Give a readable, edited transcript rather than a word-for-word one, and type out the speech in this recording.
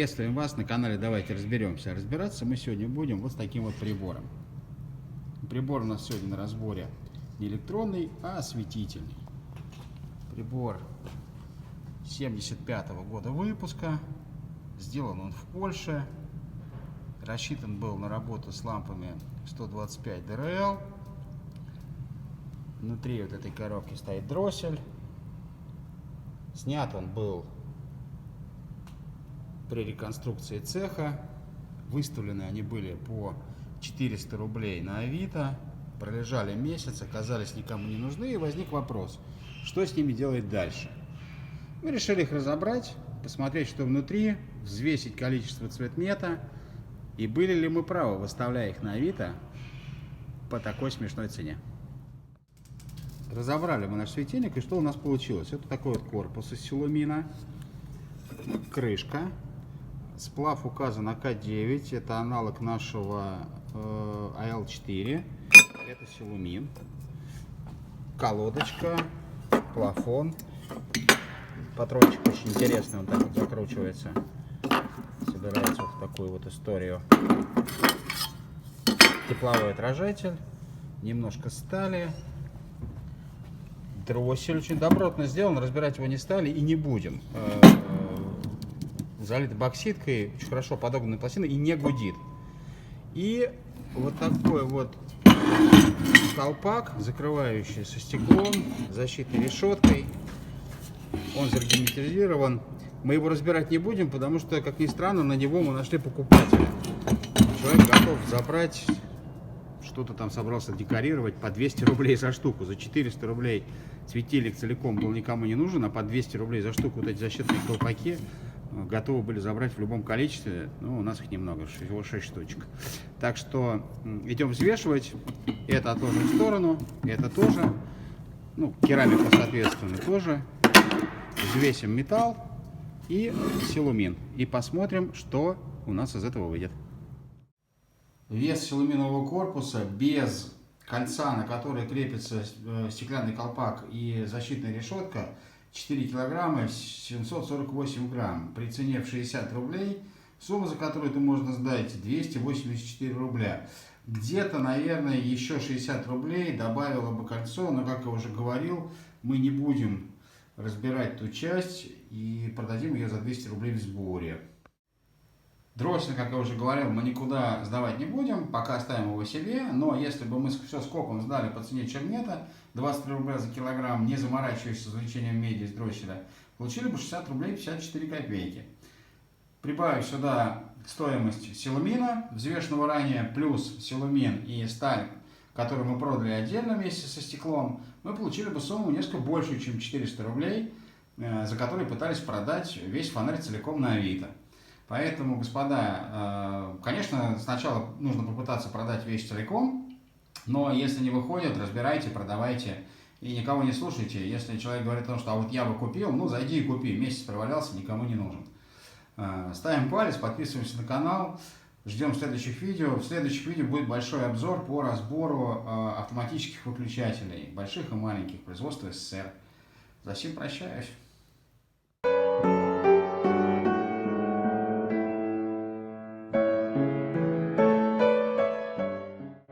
Приветствуем вас на канале «Давайте разберемся». Разбираться мы сегодня будем вот с таким вот прибором. Прибор у нас сегодня на разборе не электронный, а осветительный. Прибор 75-го года выпуска. Сделан он в Польше. Рассчитан был на работу с лампами 125 ДРЛ. Внутри вот этой коробки стоит дроссель. Снят он был при реконструкции цеха. Выставлены они были по 400 рублей на Авито. Пролежали месяц, оказались никому не нужны, и возник вопрос, что с ними делать дальше. Мы решили их разобрать, посмотреть, что внутри, взвесить количество цветмета, и были ли мы правы, выставляя их на Авито по такой смешной цене. Разобрали мы наш светильник, и что у нас получилось? Это такой вот корпус из силумина, крышка. Сплав указан АК9, это аналог нашего АЛ4, это силумин, колодочка, плафон, патрончик очень интересный, он так вот закручивается, собирается вот в такую вот историю, тепловой отражатель, немножко стали, дроссель очень добротно сделан, разбирать его не стали и не будем. Залит бокситкой, очень хорошо подогнанной пластиной и не гудит. И вот такой вот колпак, закрывающий со стеклом, защитной решеткой. Он загерметизирован. Мы его разбирать не будем, потому что, как ни странно, на него мы нашли покупателя. Человек готов забрать, что-то там собрался декорировать по 200 рублей за штуку. За 400 рублей светильник целиком был никому не нужен, а по 200 рублей за штуку вот эти защитные колпаки готовы были забрать в любом количестве. Ну, у нас их немного, всего 6 штучек. Так что идем взвешивать. Это отложим в сторону, это тоже. Ну, керамика, соответственно, тоже. Взвесим металл и силумин. И посмотрим, что у нас из этого выйдет. Вес силуминового корпуса без кольца, на который крепится стеклянный колпак и защитная решетка, 4 килограмма 748 грамм. При цене в 60 рублей, сумма, за которую это можно сдать, 284 рубля. Где-то, наверное, еще 60 рублей добавило бы кольцо, но, как я уже говорил, мы не будем разбирать ту часть и продадим ее за 200 рублей в сборе. Дроссель, как я уже говорил, мы никуда сдавать не будем, пока оставим его себе, но если бы мы все скопом сдали по цене чернета, 23 рубля за килограмм, не заморачиваясь с извлечением меди из дросселя, получили бы 60 рублей 54 копейки. Прибавив сюда стоимость силумина, взвешенного ранее, плюс силумин и сталь, которую мы продали отдельно вместе со стеклом, мы получили бы сумму несколько большую, чем 400 рублей, за которые пытались продать весь фонарь целиком на Авито. Поэтому, господа, конечно, сначала нужно попытаться продать вещь целиком, но если не выходит, разбирайте, продавайте и никого не слушайте. Если человек говорит о том, что а вот я бы купил, ну зайди и купи, месяц провалялся, никому не нужен. Ставим палец, подписываемся на канал, ждем следующих видео. В следующих видео будет большой обзор по разбору автоматических выключателей, больших и маленьких, производства СССР. За всем прощаюсь.